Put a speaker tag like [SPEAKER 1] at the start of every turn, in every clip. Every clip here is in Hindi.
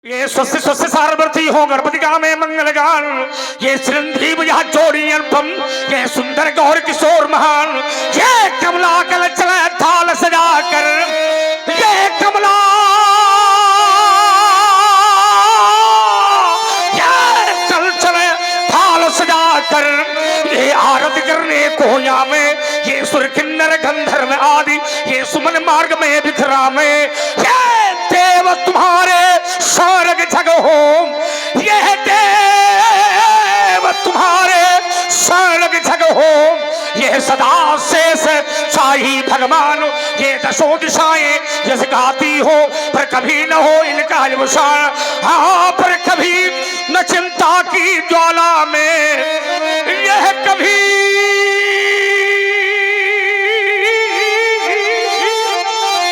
[SPEAKER 1] ये स्वस्य स्वस्य सारवर्थी हो गणपति का में मंगल गान। ये चिरंजीव यह जोड़ी अनुपम, ये सुंदर गौर किशोर महान। ये कमला कल चले थाल सजा कर, ये कमला ये चल चले थाल सजा कर। ये आरती करने को या में, ये सुर किन्नर गंधर्व आदि, ये सुमन मार्ग में बिथरा में। ये देव तुम्हारे स्वर्ग जग हो, यह देव तुम्हारे स्वर्ग जग हो। यह सदा शेष शाही भगवान, ये दशों दिशाएं जैसे गाती हो, पर कभी न हो इनका विशाल। हाँ, पर कभी न चिंता की ज्वाला में, यह कभी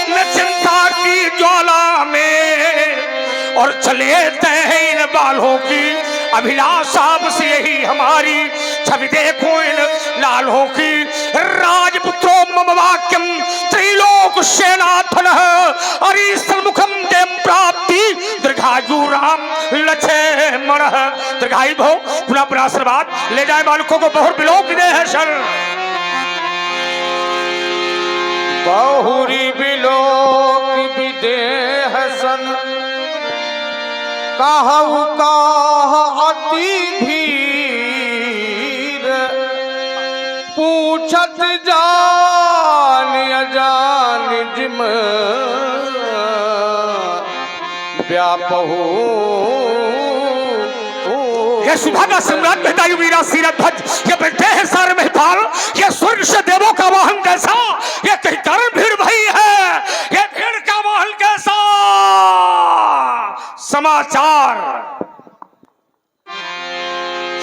[SPEAKER 1] न चिंता की ज्वाला में। और चले हैं इन बालों की अभिलाषा, बस यही हमारी छवि देखो इन लालों की। राजपुत्रो मम वाक्यम त्रिलोक सेनाथन, अरि सन्मुखम देम प्राप्ति दीर्घायु राम लक्ष्मण। दीर्घायु भव, पुनः पुनः आशीर्वाद ले जाए बालकों को बहुर बिलोक दे है शर।
[SPEAKER 2] बहुरी बिलोक विदेह सन, कहु काह अति भीर। पूछत जान अजान जिम व्यापहु।
[SPEAKER 1] ये सुबह का सम्राट बेतायु वीरा सीरत ध्वज, ये बैठे हैं सारे महिपाल। ये स्वर्ग से देवों का वाहन कैसा, ये कहीं कारण भीड़ भई है, ये भीड़ का वाहन कैसा। समाचार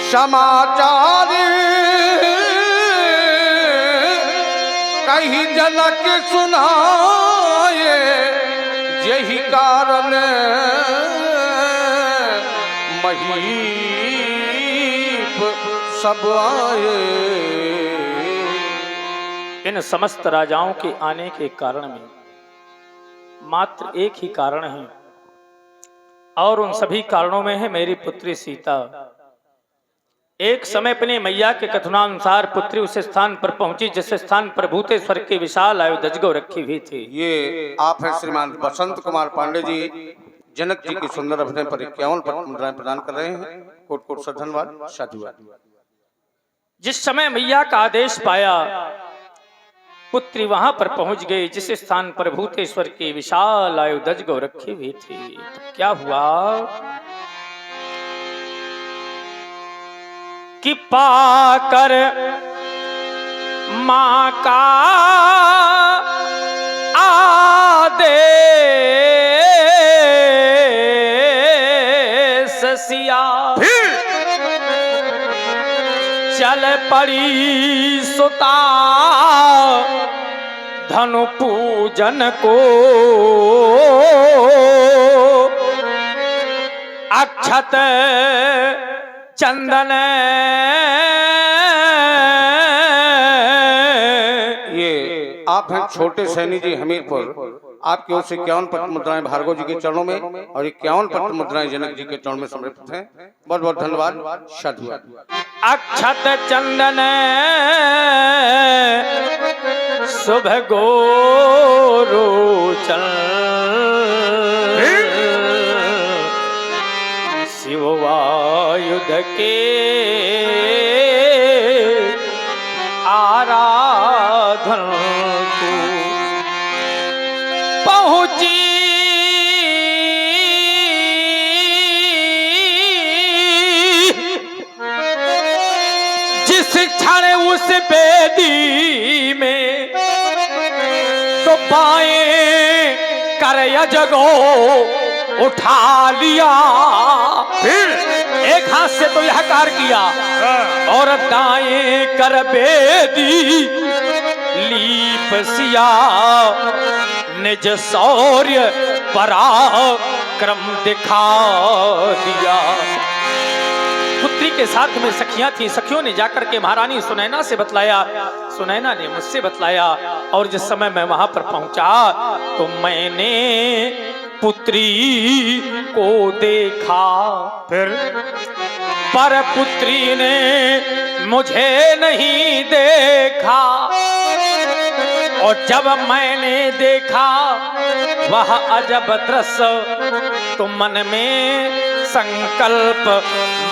[SPEAKER 2] समाचार कहीं जनक सुनाए, यही कारण महीप सब आए।
[SPEAKER 3] इन समस्त राजाओं के आने के कारण में मात्र एक ही कारण है, और उन सभी कारणों में है मेरी पुत्री सीता। एक समय अपने मैया के कथनानुसार पुत्री उस स्थान पर पहुंची जिस स्थान पर भूतेश्वर के विशाल आयु दजगो रखी हुई थी।
[SPEAKER 2] ये आप हैं श्रीमान बसंत कुमार पांडे जी, जनक जी की सुंदर अभिनय पर 51 पट मुद्राएं प्रदान कर रहे हैं। कोट कोट धन्यवाद, साधुवाद।
[SPEAKER 3] जिस समय मैया का आदेश पाया, पुत्री वहां पर पहुंच गई जिस स्थान पर भूतेश्वर की विशाल आयु दजगो रखी हुई थी। तो क्या हुआ कि पाकर मां का आदेश सिया, चल पड़ी सुता धनु पूजन को। अक्षत चंदन,
[SPEAKER 2] ये आप हैं छोटे सैनी जी हमीरपुर, आपकी ओर से 51 पट मुद्राएं भार्गव जी के चरणों में और 51 पट मुद्राएं जनक जी के चरणों में समर्पित हैं। बहुत बहुत धन्यवाद, साधुवाद।
[SPEAKER 3] अक्षत चंदन शुभ गोरोचन, शिवायुध के आराधन को पहुंची। जिस क्षण उस बेदी में तो पाए कर जगो उठा लिया। फिर एक हाथ से तो यह कार्य किया और दाएं कर बेदी लीप सिया। निज शौर्य पराक्रम दिखा दिया। पुत्री के साथ में सखियां थी, सखियों ने जाकर के महारानी सुनैना से बतलाया, सुनैना ने मुझसे बतलाया, और जिस समय मैं वहां पर पहुंचा तो मैंने पुत्री को देखा,
[SPEAKER 1] फिर
[SPEAKER 3] पर पुत्री ने मुझे नहीं देखा। और जब मैंने देखा वह अजब दृश्य, तो मन में संकल्प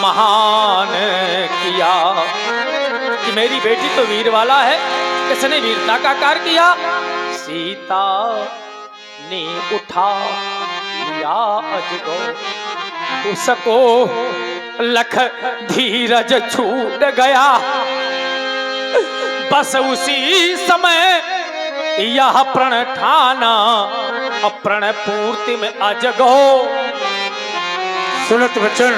[SPEAKER 3] महान किया कि मेरी बेटी तो वीर वाला है, इसने वीरता का कार्य किया। सीता ने उठा लिया अजगर, उसको लख धीरज छूट गया। बस उसी समय यह प्रण ठाना, अप्रण पूर्ति में अजगो।
[SPEAKER 1] सुनत बचन,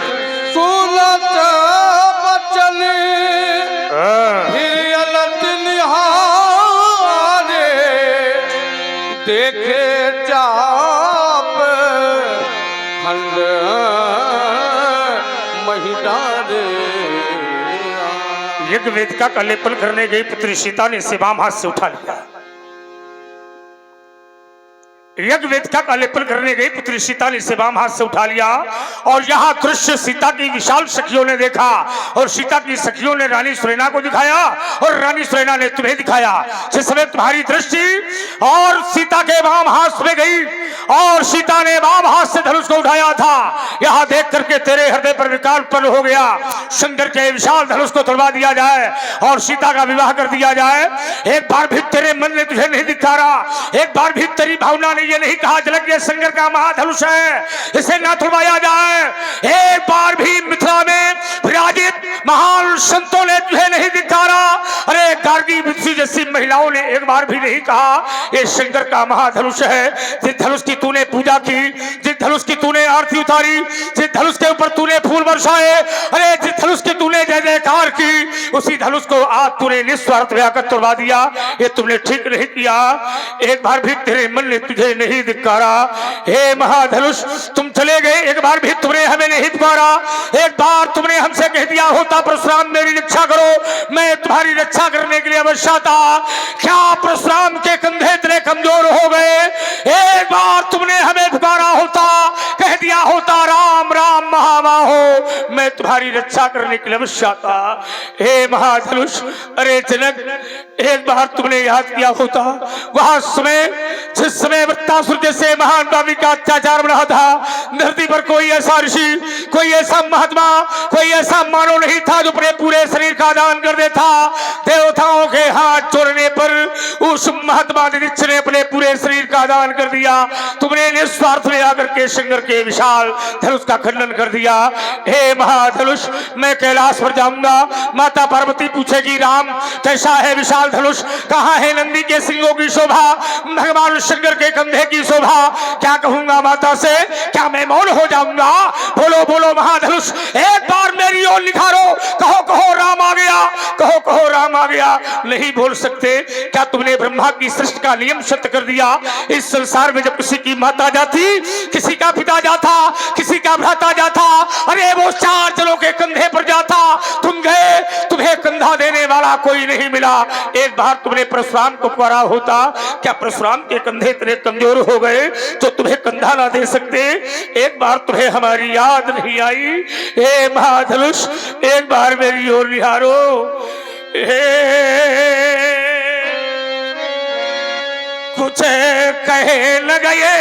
[SPEAKER 2] सुनत बचन फिर अलत निहारे, देखे चाप खंड महिदारे।
[SPEAKER 1] यज्ञ वेदिका का लेपन करने गई पुत्री सीता ने इसे वाम हाथ से उठा लिया। यज्ञ वेदिका का लेपन करने गई पुत्री सीता ने इसे वाम हाथ से उठा लिया। और यहाँ दृश्य सीता की विशाल सखियों ने देखा, और सीता की सखियों ने रानी सुनैना को दिखाया, और रानी सुनैना ने तुम्हें दिखाया। जिस समय तुम्हारी दृष्टि और सीता के वाम हाथ में गई, और सीता ने वाम हाथ से धनुष को उठाया था, यहाँ देख करके तेरे हृदय पर विकार उत्पन्न हो गया। शंकर के विशाल धनुष को तोड़वा दिया जाए और सीता का विवाह कर दिया जाए। एक बार भी तेरे मन ने तुझे नहीं दिखारा, एक बार भी तेरी भावना ने ये नहीं कहा जलज्ञ शंकर का महाधनुष है, इसे ना तोड़वाया जाए। एक बार भी मिथिला में विराजित महान संतों ने तुझे नहीं दिखारा, अरे गार्गी मिथि जैसी महिलाओं ने एक बार भी नहीं कहा ये शंकर का महाधनुष है। जिस धनुष की तूने पूजा की, जिस धनुष की तूने आरती उतारी, जिस धनुष के ऊपर तूने फूल बरसाए, अरे जिस धनुष की तूने जय जयकार की, उसी धनुष को आज तूने निस्वार्थ में आकर तोड़वा दिया। ये तुमने ठीक नहीं किया। एक बार भी तेरे मन ने तुझे नहीं धिक्कारा। हे महाधनुष, तुम चले गए, एक बार भी तुमने हमें नहीं पुकारा। एक बार तुमने हमसे कह दिया होता परशुराम मेरी रक्षा करो, मैं तुम्हारी रक्षा करने के लिए अवश्य आता। क्या परशुराम के कंधे इतने कमजोर हो गए? एक बार तुमने हमें पुकारा होता, कह दिया होता राम राम महाबाहो, मैं तुम्हारी रक्षा करने के लिए अवश्य आता। हे महाधनुष, अरे जनक, एक बार तुमने याद किया होता वहां समय, जिस समय वृत्तासुर जैसे महान काव्य का अत्याचार बढ़ा था, धरती पर कोई ऐसा ऋषि, कोई ऐसा महात्मा, कोई ऐसा मानव नहीं था जो अपने पूरे शरीर का दान कर देता। देवताओं के हाथ जोड़ने पर उस महात्मा ने अपने पूरे शरीर का दान कर दिया। तुमने निस्वार्थ में आकर के शंकर के विशाल धनुष का खंडन कर दिया। हे महाधनुष, मैं कैलाश पर जाऊंगा, माता पार्वती पूछेगी राम कैसा है विशाल धनुष, कहाँ है नंदी के सिंगों की शोभा, भगवान शंकर के कंधे की शोभा, क्या कहूंगा माता से? क्या मैं मौन हो जाऊंगा? बोलो बोलो महाधनुष, एक बार मेरी ओर निखारो, कहो कहो राम आ गया, कहो कहो राम आ गया। नहीं बोल सकते? क्या तुमने ब्रह्मा की सृष्टि का नियम सत्य कर दिया? इस संसार में जब किसी की माता जाती, किसी का पिता जाता, किसी का भ्राता जाता, अरे वो चार जनों के कंधे पर जाता, तुम गए, तुम्हें कंधा देने वाला कोई नहीं मिला। एक बार तुमने परशुराम को पुकारा होता, क्या परशुराम के कंधे इतने कमजोर हो गए जो तुम्हें कंधा ना दे सकते? एक बार तुम्हें हमारी याद नहीं आई? हे महाधनुष, एक बार मेरी ओर निहारो। कुछ कहे न गए,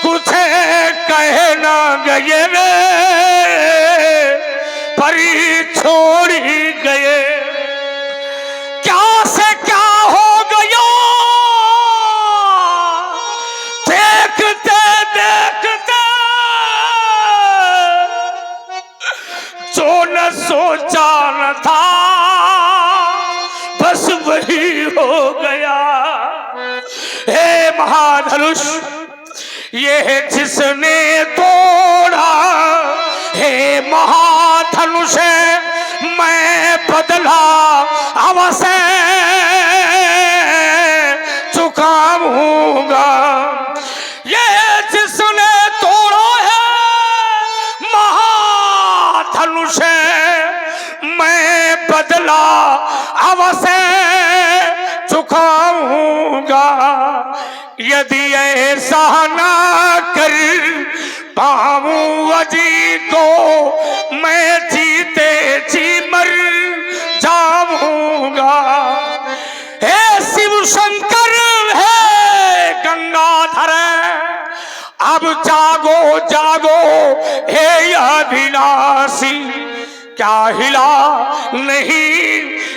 [SPEAKER 1] कुछ कहे न गए रे, परी छोड़ ही गए। क्या से क्या हो गया, देखते देखते जो न सोचा न था बस वही हो गया। हे महाधनुष, ये जिसने तोड़ा हे महाधनुष, मैं बदला अवश्य चुकाऊंगा। ये जिसने तोड़ा है महाधनुष, मैं बदला अवश्य चुकाऊंगा। जाऊंगा यदि ऐसा ना कर पाऊं अजी तो मैं जीते जी मर जाऊंगा। हे शिव शंकर है गंगाधर अब जागो जागो हे अविनाशी, क्या हिला नहीं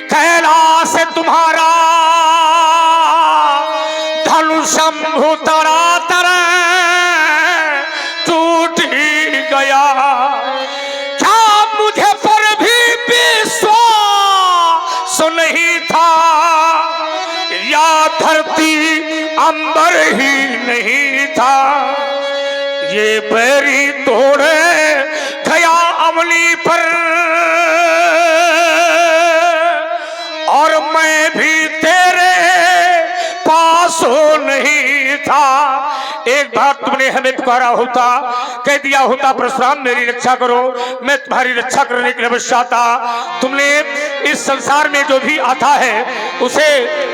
[SPEAKER 1] कैलाश तुम्हारा धनु शंभु तरातर टूट ही गया। क्या मुझे पर भी विश्वास नहीं था या धरती अंबर ही नहीं था। ये बैरी तोड़े गया अमली पर और मैं भी तेरे पास नहीं था। एक बार तुमने हमें पुकारा होता, कह दिया होता परशुराम मेरी रक्षा करो, मैं तुम्हारी रक्षा करने के लिए अवश्य आता। तुमने इस संसार में जो भी आता है उसे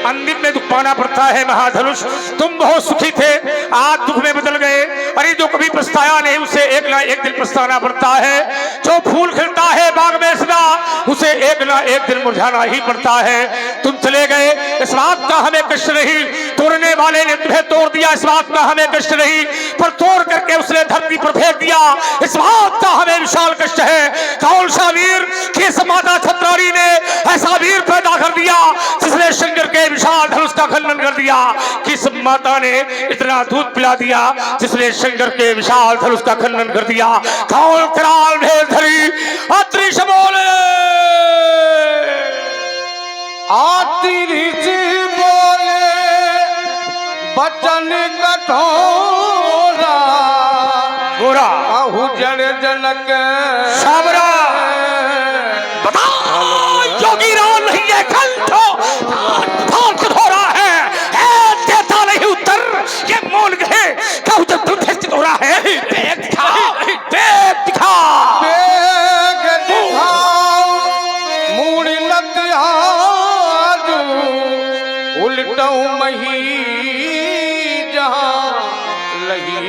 [SPEAKER 1] अंतिम में दुख पाना पड़ता है। महाधनुष तुम बहुत सुखी थे, आज दुख में बदल गए। अरे जो कभी पछताया नहीं उसे एक ना एक दिन पछताना पड़ता है। जो फूल खिलता है बाग में सदा उसे एक ना एक दिन मुरझाना ही पड़ता है। तुम चले गए इस बात का हमें कष्ट नहीं, तोड़ने वाले ने तुम्हें तोड़ दिया इस बात का हमें कष्ट नहीं, पर तोड़ करके उसने धरती पर फेंक दिया इस बात का हमें विशाल कष्ट है। कौन सा वीर किस माता छत्रारी ने ऐसा वीर पैदा कर दिया जिसने शंकर के विशाल धनुष का खंडन कर दिया। किस माता ने इतना दूध पिला दिया जिसने शंकर के विशाल धनुष का खंडन कर दिया। कौन कराल भेद धरी अत्रि बोले
[SPEAKER 2] आती ऋषि बोले बचन कठोरा
[SPEAKER 1] गोरा
[SPEAKER 2] आहु जड़ जनक
[SPEAKER 1] साबरा बता योगी राम नहीं है कंठ कठोरा है देता नहीं उत्तर ये मौन गए कहूँ जब तुम ठेस्ट हो रहा है देख दिखा देख दिखा
[SPEAKER 2] मूड़ी लतिया उल्टऊ मही जहाँ लही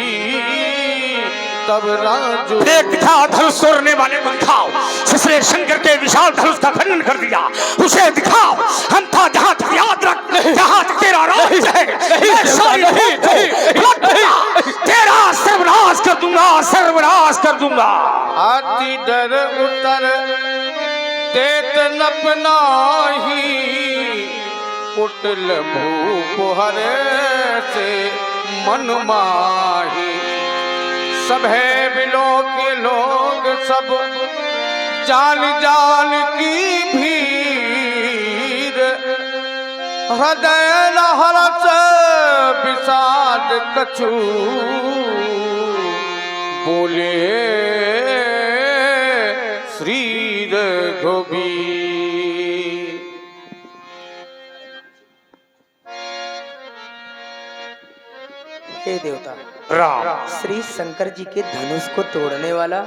[SPEAKER 2] तब राजू
[SPEAKER 1] देख दिखा धनुष तोड़ने वाले को दिखाओ जिसने शंकर के विशाल धनुष का खंडन कर दिया उसे दिखाओ। हम था जहाँ तक याद रख जहाँ तक तेरा राज है मैं सारी तेरा सर्वनाश कर दूंगा सर्वनाश कर दूंगा।
[SPEAKER 2] हाथी डर उतर देत नपना ही कुटल भूप हरे से मन माही सभे बिलो के लोग सब जान जान की भीड़ हृदय हरस विषाद कछु बोले श्री रघुबीर।
[SPEAKER 4] हे देवता
[SPEAKER 1] राम
[SPEAKER 4] श्री शंकर जी के धनुष को तोड़ने वाला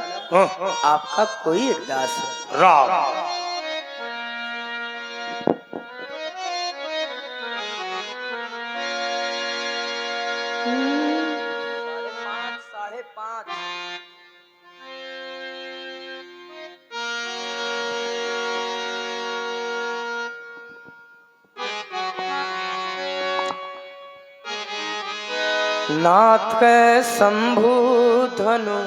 [SPEAKER 4] आपका कोई एक दास है।
[SPEAKER 1] राम
[SPEAKER 4] साढ़े पाँच नाथ के शंभु धनु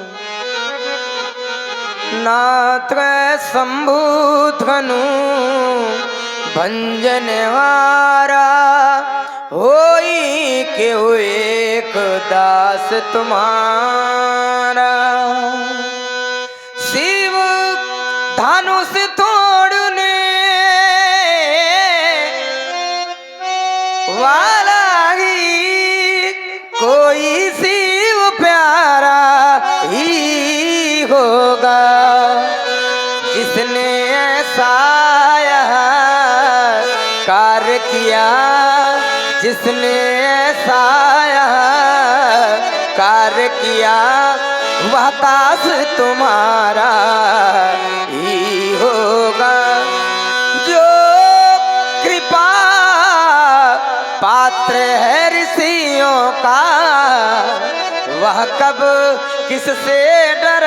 [SPEAKER 4] नाथ के शंभु धनु भंजन हारा होई के एक दास तुम्हारा। शिव धनुष तोड़ने वाला ही कोई शिव प्यारा ही होगा जिसने ऐसा कार्य किया जिसने ऐसा कार्य किया वह दास तुम्हारा ही होगा। जो कृपा पात्र पात्र है ऋषियों का, वह कब किससे डर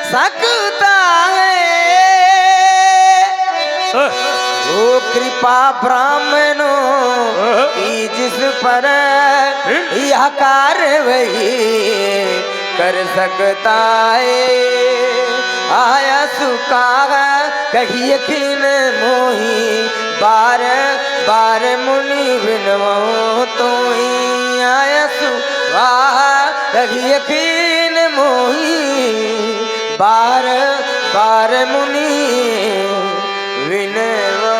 [SPEAKER 4] सकता है। वो कृपा ब्राह्मणों की जिस पर यह कार्य वही कर सकता है। आया सुखा कही यकीन मोही, बार बार मुनि बिनवो तो ही। आया सुखा कही यकीन मोही, बार बार मुनि बिनवो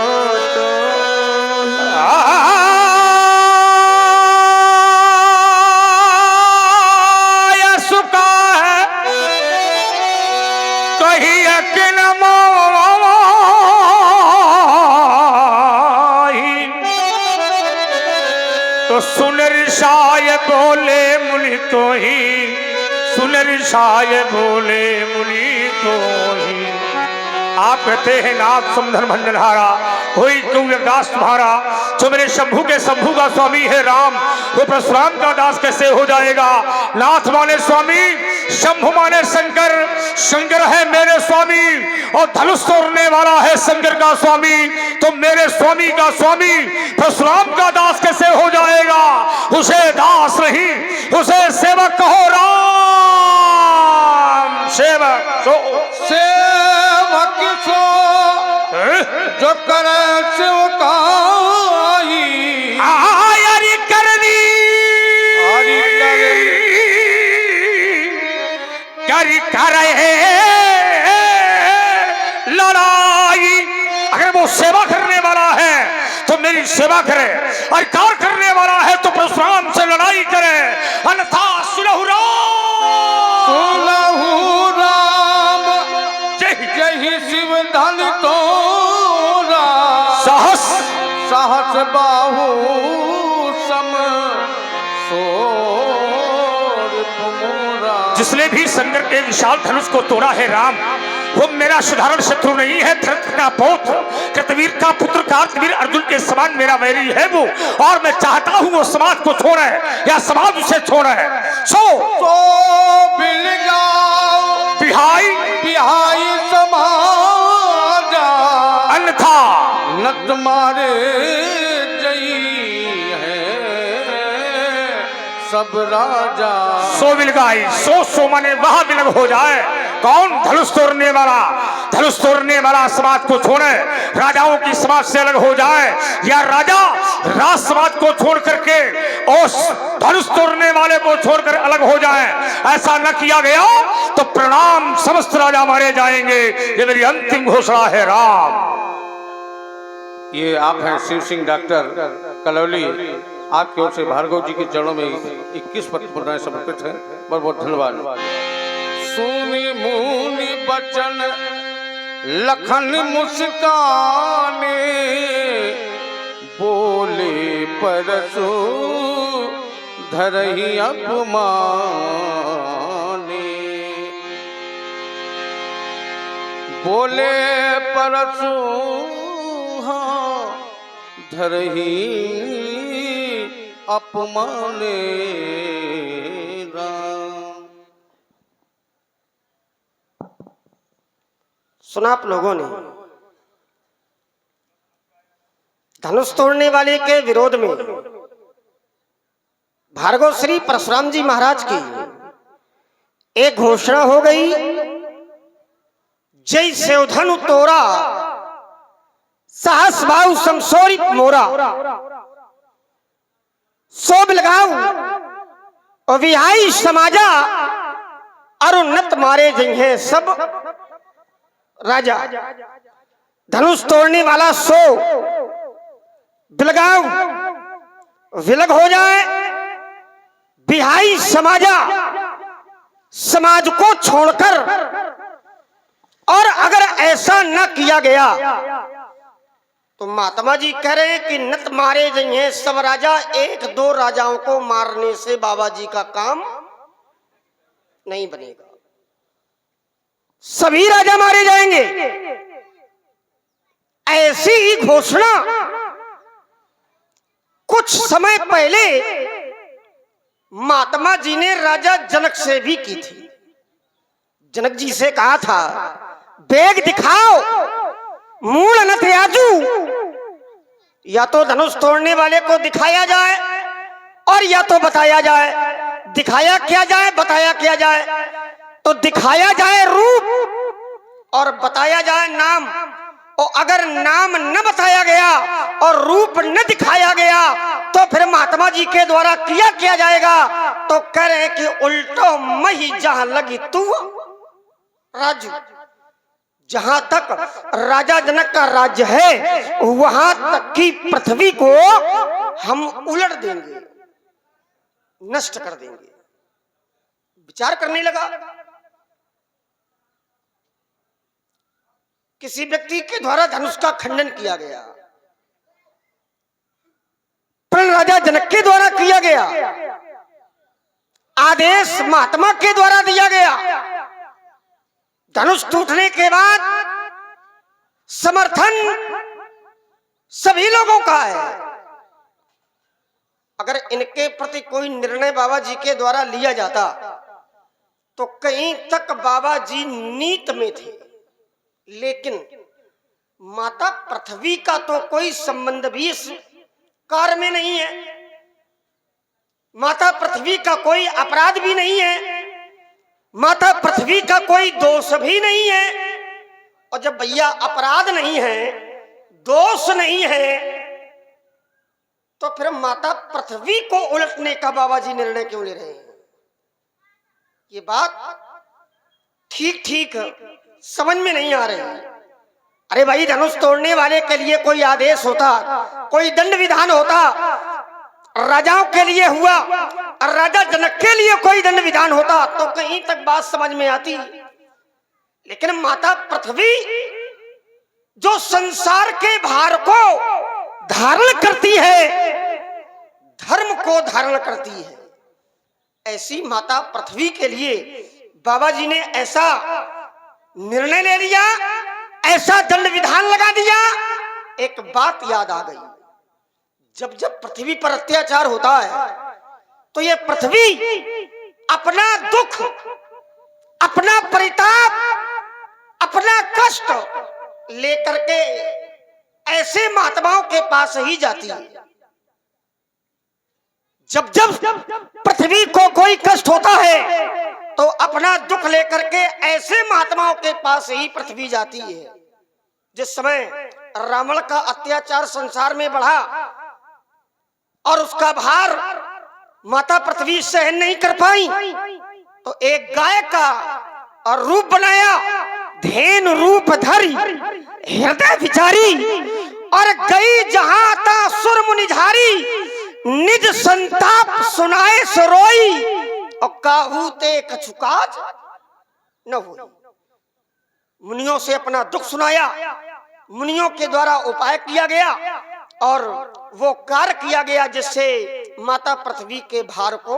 [SPEAKER 4] तो
[SPEAKER 1] आया सुखा है कही यकीन तो सुन ऋषाय बोले मुनि तो ही, सुन ऋषाय बोले मुनि तो ही। आप कहते हैं नाथ समधन भंजनहारा, कोई क्यों दास तुम्हारा, जो मेरे शंभू के शंभू का स्वामी है राम, वो परशुराम का दास कैसे हो जाएगा। नाथ माने स्वामी, शंभु माने शंकर, शंकर है मेरे स्वामी, और धनुष तोड़ने वाला है शंकर का स्वामी, तो मेरे स्वामी का स्वामी परशुराम का दास कैसे हो जाएगा। उसे दास नहीं, उसे सेवक कहो राम। सेवक
[SPEAKER 2] सेवक सो जो करे सेवकाई,
[SPEAKER 1] आयरी करनी करी करे लड़ाई। अगर वो सेवा करने वाला है तो मेरी सेवा करे, और कार्य करने वाला है तो परशुराम से लड़ाई करे, अन्यथा सुनहु
[SPEAKER 2] राम जय शिव धन तोरा,
[SPEAKER 1] साहस
[SPEAKER 2] सहस बाहु सम सोर तुमरा।
[SPEAKER 1] जिसने भी शंकर के विशाल धनुष को तोड़ा है राम, वो मेरा साधारण शत्रु नहीं है, धरत का पौत्र, कृतवीर का पुत्र, कार्तवीर अर्जुन के समान मेरा वैरी है वो, और मैं चाहता हूँ वो समाज को छोड़े या समाज उसे छोड़े। सो बिहाई
[SPEAKER 2] बिहाई समाजा,
[SPEAKER 1] अन्यथा
[SPEAKER 2] न तुम्हारे जई है सब राजा।
[SPEAKER 1] सो बिलगाई, सो माने वहां बिलग हो जाए। कौन? धनुष तोड़ने वाला, धनुष तोड़ने वाला समाज को छोड़े, राजाओं की समाज से अलग हो जाए, या राजा राज समाज को छोड़ करके उस धनुष तोड़ने वाले को छोड़कर अलग हो जाए। ऐसा न किया गया तो प्रणाम समस्त राजा मारे जाएंगे। ये मेरी अंतिम घोषणा है राम।
[SPEAKER 2] ये आप हैं शिव सिंह डॉक्टर कलौली, आपकी ओर से भार्गव जी के चरणों में 21 पत्र मुद्राएं समर्पित हैं। बहुत बहुत धन्यवाद। सुनी मुनि बचन लखन मुस्काने, बोले परसु धरहि अपमाने। बोले परसु धरहि अपमाने राम।
[SPEAKER 5] सुना आप लोगों ने धनुष तोड़ने वाले के विरोध में भार्गव श्री परशुराम जी महाराज की एक घोषणा हो गई, जय सेवधनु तोरा साहस भाव संसोरित मोरा। सो बिलगाऊ और विहाई समाजा, अरुन्नत मारे जिन्हें सब राजा। धनुष तोड़ने वाला सो बिलगाऊ विलग हो जाए, बिहाई समाजा समाज को छोड़कर, और अगर ऐसा न किया गया तो महात्मा जी कह रहे हैं कि नत मारे जाइए सब राजा। एक दो राजाओं को मारने से बाबा जी का काम नहीं बनेगा, सभी राजा मारे जाएंगे। ऐसी ही घोषणा कुछ समय पहले महात्मा जी ने राजा जनक से भी की थी। जनक जी से कहा था, बेग दिखाओ मूल अनथ याजू, या तो धनुष तोड़ने वाले को दिखाया जाए और या तो बताया जाए। दिखाया क्या जाए, बताया क्या जाए? तो दिखाया जाए रूप और बताया जाए नाम। और अगर नाम न बताया गया और रूप न दिखाया गया तो फिर महात्मा जी के द्वारा किया जाएगा। तो कह रहे कि उल्टो मही जहां लगी तू राजू, जहां तक राजा जनक का राज्य है वहां तक की पृथ्वी को हम उलट देंगे, नष्ट कर देंगे। विचार करने लगा। किसी व्यक्ति के द्वारा धनुष का खंडन किया गया, पर राजा जनक के द्वारा किया गया, आदेश महात्मा के द्वारा दिया गया। धनुष टूटने के बाद समर्थन सभी लोगों का है। अगर इनके प्रति कोई निर्णय बाबा जी के द्वारा लिया जाता तो कहीं तक बाबा जी नीत में थे, लेकिन माता पृथ्वी का तो कोई संबंध भी इस कार्य में नहीं है। माता पृथ्वी का कोई अपराध भी नहीं है, माता पृथ्वी का कोई दोष भी नहीं है। और जब भैया अपराध नहीं है, दोष नहीं है, तो फिर माता पृथ्वी को उलटने का बाबा जी निर्णय क्यों ले रहे हैं? ये बात ठीक ठीक समझ में नहीं आ रही है। अरे भाई, धनुष तोड़ने वाले के लिए कोई आदेश होता, कोई दंड विधान होता, राजाओं के लिए हुआ और राजा जनक के लिए कोई दंड विधान होता तो कहीं तक बात समझ में आती। लेकिन माता पृथ्वी जो संसार के भार को धारण करती है, धर्म को धारण करती है, ऐसी माता पृथ्वी के लिए बाबा जी ने ऐसा निर्णय ले लिया, ऐसा दंड विधान लगा दिया। एक बात याद आ गई, जब जब पृथ्वी पर अत्याचार होता है तो ये पृथ्वी अपना दुख, अपना परिताप, अपना कष्ट लेकर के ऐसे महात्माओं के पास ही जाती है। जब जब पृथ्वी को कोई कष्ट होता है तो अपना दुख लेकर के ऐसे महात्माओं के पास ही पृथ्वी जाती है। जिस समय रावण का अत्याचार संसार में बढ़ा और उसका भार माता पृथ्वी सहन नहीं कर पाई तो एक गाय का और रूप बनाया, धेनु रूप धरी हृदय विचारी, और गई जहां ता सुर मुनिझारी, निज संताप सुनाए सरोई, और काहू ते कछु काज न हुई। मुनियों से अपना दुख सुनाया, मुनियों के द्वारा उपाय किया गया और वो कार्य किया गया जिससे माता पृथ्वी के भार को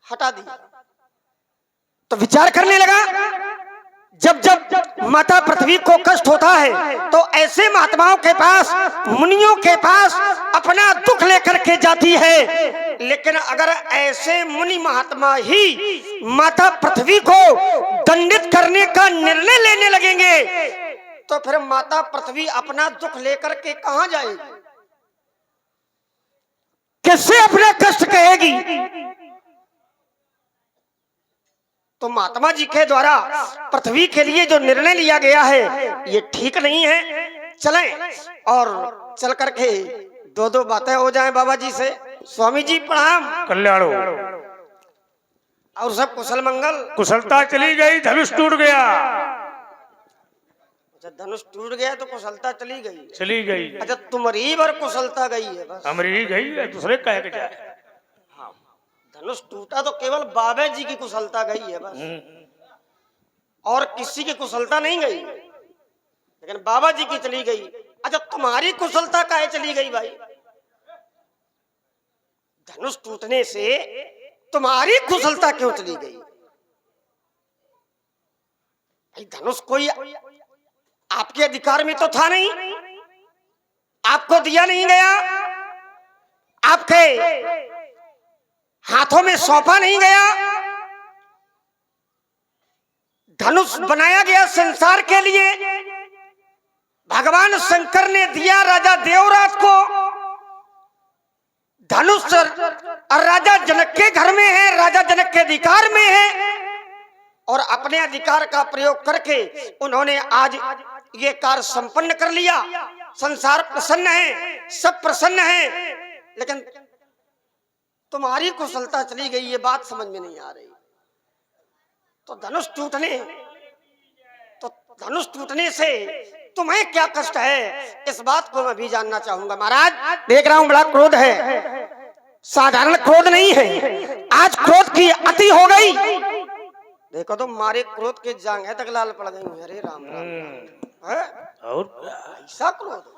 [SPEAKER 5] हटा दिया। तो विचार करने लगा, जब जब माता पृथ्वी को कष्ट होता है तो ऐसे महात्माओं के पास, मुनियों के पास अपना दुख लेकर के जाती है। लेकिन अगर ऐसे मुनि महात्मा ही माता पृथ्वी को दंडित करने का निर्णय लेने लगेंगे तो फिर माता पृथ्वी अपना दुख लेकर के कहां जाएगी? किससे अपना कष्ट कहेगी? तो महात्मा जी के द्वारा पृथ्वी के लिए जो निर्णय लिया गया है ये ठीक नहीं है। चलें और चल करके दो दो बातें हो जाएं बाबा जी से। स्वामी जी प्रणाम।
[SPEAKER 1] कल्याण हो।
[SPEAKER 5] और सब कुशल मंगल?
[SPEAKER 1] कुशलता चली गई, धनुष टूट गया।
[SPEAKER 5] अच्छा, धनुष टूट गया तो कुशलता चली गई?
[SPEAKER 1] चली गई।
[SPEAKER 5] अच्छा, तुम्हारी भर कुशलता गई है बस?
[SPEAKER 1] हमारी गई है, दूसरे कह के जाए।
[SPEAKER 5] धनुष टूटा तो केवल बाबा जी की कुशलता गई है बस, और किसी की कुशलता नहीं गई, लेकिन बाबा जी की चली गई। अच्छा, तुम्हारी कुशलता काहे चली गई भाई? धनुष टूटने से तुम्हारी कुशलता क्यों चली गई? भाई, धनुष कोई आपके अधिकार में तो था नहीं, आपको दिया नहीं गया, आपके हाथों में सौंपा नहीं गया। धनुष बनाया गया संसार के लिए, भगवान शंकर ने दिया राजा देवराज को। धनुष और राजा जनक के घर में है, राजा जनक के अधिकार में है, और अपने अधिकार का प्रयोग करके उन्होंने आज ये कार्य संपन्न कर लिया। संसार प्रसन्न है, सब प्रसन्न है, लेकिन तुम्हारी कुशलता चली गई, ये बात समझ में नहीं आ रही। तो धनुष टूटने से तुम्हें क्या कष्ट है, इस बात को मैं भी जानना चाहूंगा। महाराज देख रहा हूं बड़ा क्रोध है, साधारण क्रोध नहीं है, आज क्रोध की अति हो गई। देखो तो मारे क्रोध के जांघें तक लाल पड़ गई। अरे राम राम, और ऐसा क्रोध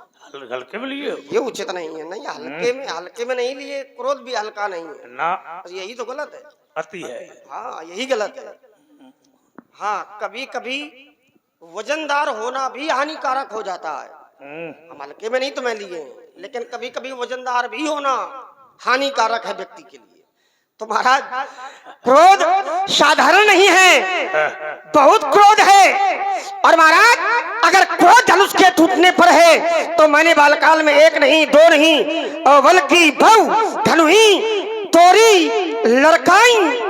[SPEAKER 1] हल्के में लिए,
[SPEAKER 5] ये उचित नहीं है। नहीं, हल्के में नहीं लिए, क्रोध भी हल्का नहीं है
[SPEAKER 1] ना,
[SPEAKER 5] यही तो गलत है,
[SPEAKER 1] अति है।
[SPEAKER 5] हाँ यही गलत है। हाँ, कभी कभी वजनदार होना भी हानिकारक हो जाता है। हम हल्के में नहीं तो मैं लिए, लेकिन कभी कभी वजनदार भी होना हानिकारक है व्यक्ति के लिए। तो महाराज क्रोध साधारण नहीं है, बहुत क्रोध है। और महाराज अगर क्रोध धनुष के टूटने पर है तो मैंने बालकाल में एक नहीं दो नहीं बल्कि बहु धनुही तोरी लड़काई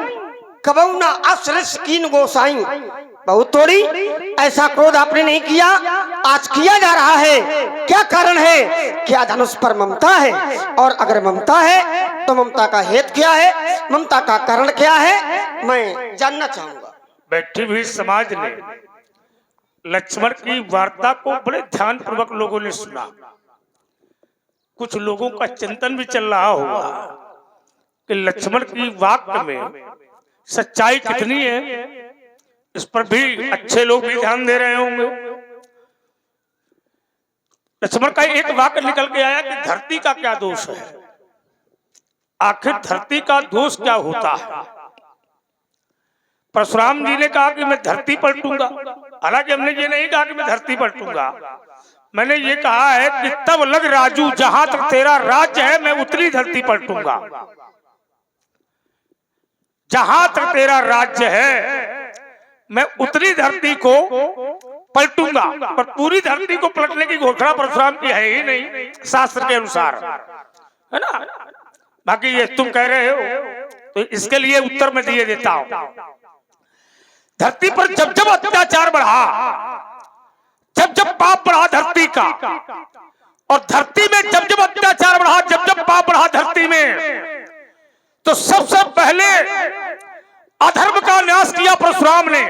[SPEAKER 5] कबौना अश्रस कीन गोसाई। बहुत तोड़ी, ऐसा क्रोध आपने नहीं किया, आज किया जा रहा है। क्या कारण है? क्या धनुष पर ममता है? और अगर ममता है तो ममता का हेतु क्या है, ममता का कारण क्या है, मैं जानना चाहूंगा।
[SPEAKER 1] बैठी हुई समाज ने लक्ष्मण की वार्ता को बड़े ध्यान पूर्वक लोगों ने सुना। कुछ लोगों का चिंतन भी चल रहा होगा कि लक्ष्मण की वाक्य में सच्चाई कितनी है, इस पर भी अच्छे लोग भी ध्यान दे रहे होंगे। लक्ष्मण का एक वाक्य निकल के आया कि धरती का क्या दोष है, आखिर धरती का दोष क्या होता है। परशुराम जी ने कहा कि मैं धरती पलटूंगा, हालांकि हमने ये नहीं कहा कि मैं धरती पलटूंगा, मैंने ये कहा है कि तब लग राजू जहां तक तेरा राज्य है मैं उतनी धरती पलटूंगा। जहां तक तेरा राज्य है मैं उतनी धरती को पलटूंगा, पर पूरी धरती को पलटने की घोषणा परशुराम की है ही नहीं शास्त्र के अनुसार, है ना। बाकी ये तुम कह रहे हो तो इसके लिए उत्तर मैं दिए देता हूं। धरती पर जब जब अत्याचार बढ़ा, जब जब पाप बढ़ा धरती का, और धरती में जब जब अत्याचार बढ़ा, जब जब पाप बढ़ा धरती में, तो सबसे पहले अधर्म का नाश किया परशुराम ने,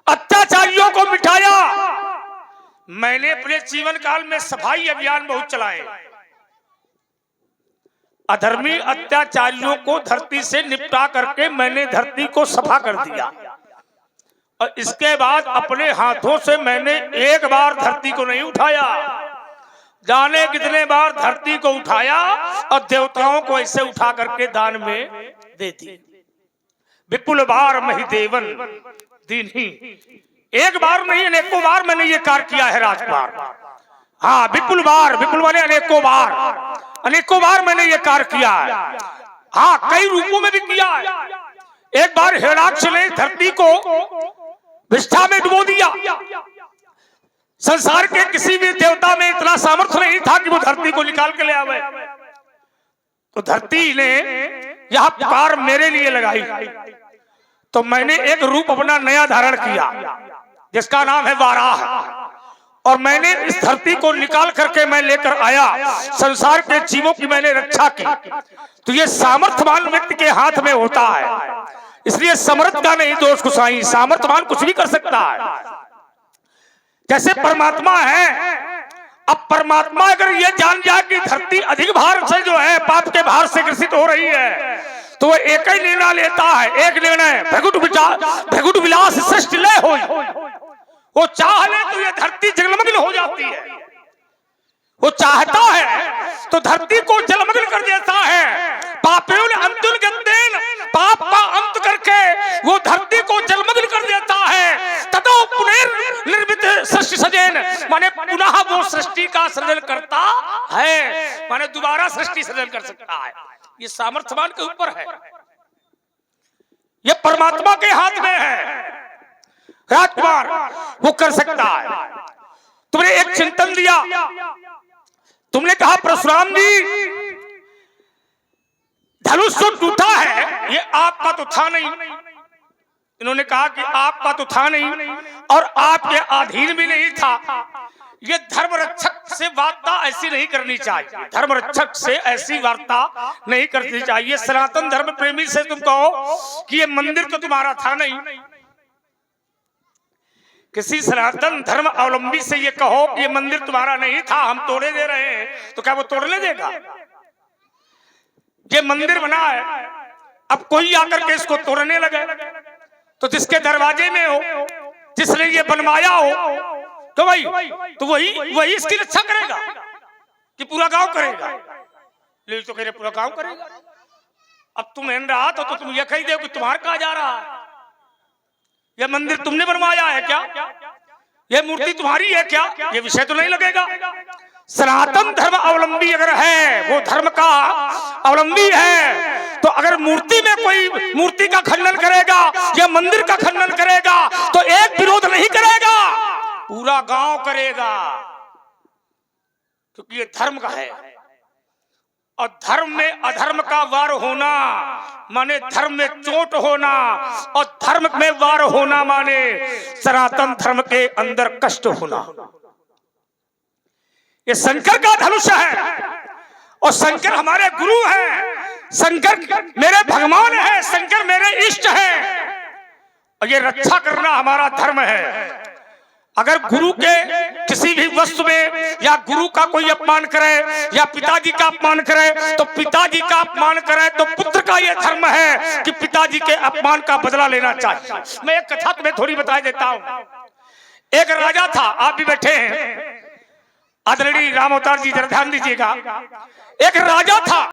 [SPEAKER 1] अत्याचारियों को मिटाया। मैंने अपने जीवन काल में सफाई अभियान बहुत चलाए, अधर्मी अत्याचारियों को धरती से निपटा करके मैंने धरती को सफा कर दिया। और इसके बाद अपने हाथों से मैंने एक बार धरती को नहीं उठाया, जाने कितने बार धरती को उठाया और देवताओं को ऐसे उठा करके दान में दे दी। विपुल बार मही देवन दीन्ही, एक बार नहीं अनेकों बार मैंने ये कार्य किया है राजकुमार। हाँ, विपुल बार, विपुल माने अनेकों बार मैंने ये कार्य किया है। हाँ, कई रूपों में भी किया है। एक बार हिरणाक्ष ने धरती को विष्ठा में डुबो दिया। संसार के किसी भी देवता में इतना सामर्थ्य नहीं था कि वो धरती को निकाल के ले आवे। तो धरती ने यह पुकार मेरे लिए लगाई, तो मैंने एक रूप अपना नया धारण किया जिसका नाम है वाराह, और मैंने इस धरती को निकाल करके मैं लेकर आया, संसार के जीवों की मैंने रक्षा की। तो ये सामर्थ्यवान व्यक्ति के हाथ में होता है, इसलिए समर्थ का नहीं दोष कुसाई, सामर्थ्यवान कुछ भी कर सकता है। जैसे परमात्मा है, अब परमात्मा अगर ये जान जाए कि धरती अधिक भार से जो है पाप के भार से ग्रसित हो रही है, तो वो एक ही निर्णय लेता है, एक निर्णय भृगुट विलास सृष्टि लय होई। वो चाह ले तो ये धरती जलमग्न हो जाती है, वो चाहता है तो धरती को जलमग्न कर देता है। पापियों ने अंतुल गंदेन, पाप का अंत करके वो धरती को जलमग्न कर देता है। ततो पुनर्निर्मित सृष्टि सजेन, माने पुनः वो सृष्टि का सृजन करता है, माने दोबारा सृष्टि सृजन कर सकता है। ये सामर्थ्यवान के ऊपर है, ये परमात्मा के हाथ में है। राजकुमार वो कर सकता है। तुमने एक चिंतन दिया, तुमने कहा परशुराम जी धनुष जो टूटा है ये आपका तो था नहीं। इन्होंने कहा कि आपका तो था नहीं और आपके अधीन भी नहीं था। ये धर्म रक्षक से वार्ता ऐसी नहीं करनी चाहिए, धर्म रक्षक से ऐसी वार्ता नहीं करनी चाहिए। सनातन धर्म प्रेमी से तुम कहो कि ये मंदिर तो तुम्हारा था नहीं, किसी सनातन धर्म अवलंबी से ये कहो कि ये मंदिर तुम्हारा नहीं था, हम तोड़े दे रहे हैं, तो क्या वो तोड़ने देगा? ये मंदिर बना है, अब कोई आकर के इसको तोड़ने लगे तो जिसके दरवाजे में हो, जिसने ये बनवाया हो, तो वही इसकी रक्षा करेगा कि पूरा गांव करेगा? ले तो कह रहे पूरा गांव करेगा। अब तुम इन रहा तो तुम ये कह दो कि तुम्हारा कहा जा रहा है, ये मंदिर तुमने बनवाया है क्या, ये मूर्ति तुम्हारी है क्या? ये विषय तो नहीं लगेगा। सनातन धर्म अवलंबी अगर है, वो धर्म का अवलंबी है, तो अगर मूर्ति में कोई मूर्ति का खंडन करेगा या मंदिर का खंडन करेगा तो एक विरोध नहीं करेगा, पूरा गांव करेगा, क्योंकि ये धर्म का है। और धर्म में अधर्म का वार होना माने धर्म में चोट होना, और धर्म में वार होना माने सनातन धर्म के अंदर कष्ट होना। ये शंकर का धनुष है और शंकर हमारे गुरु हैं, शंकर मेरे भगवान है, शंकर मेरे इष्ट है, और ये रक्षा करना हमारा धर्म है। अगर गुरु के किसी भी वस्तु में या गुरु का कोई अपमान करे या पिताजी का अपमान करे, तो पिताजी का अपमान करे तो पुत्र का यह धर्म है कि पिताजी के अपमान का बदला लेना चाहिए। मैं एक कथा तुम्हें थोड़ी बता देता हूं। एक राजा था, आप भी बैठे हैं, आदरणीय राम अवतार जी जरा ध्यान दीजिएगा। एक राजा था,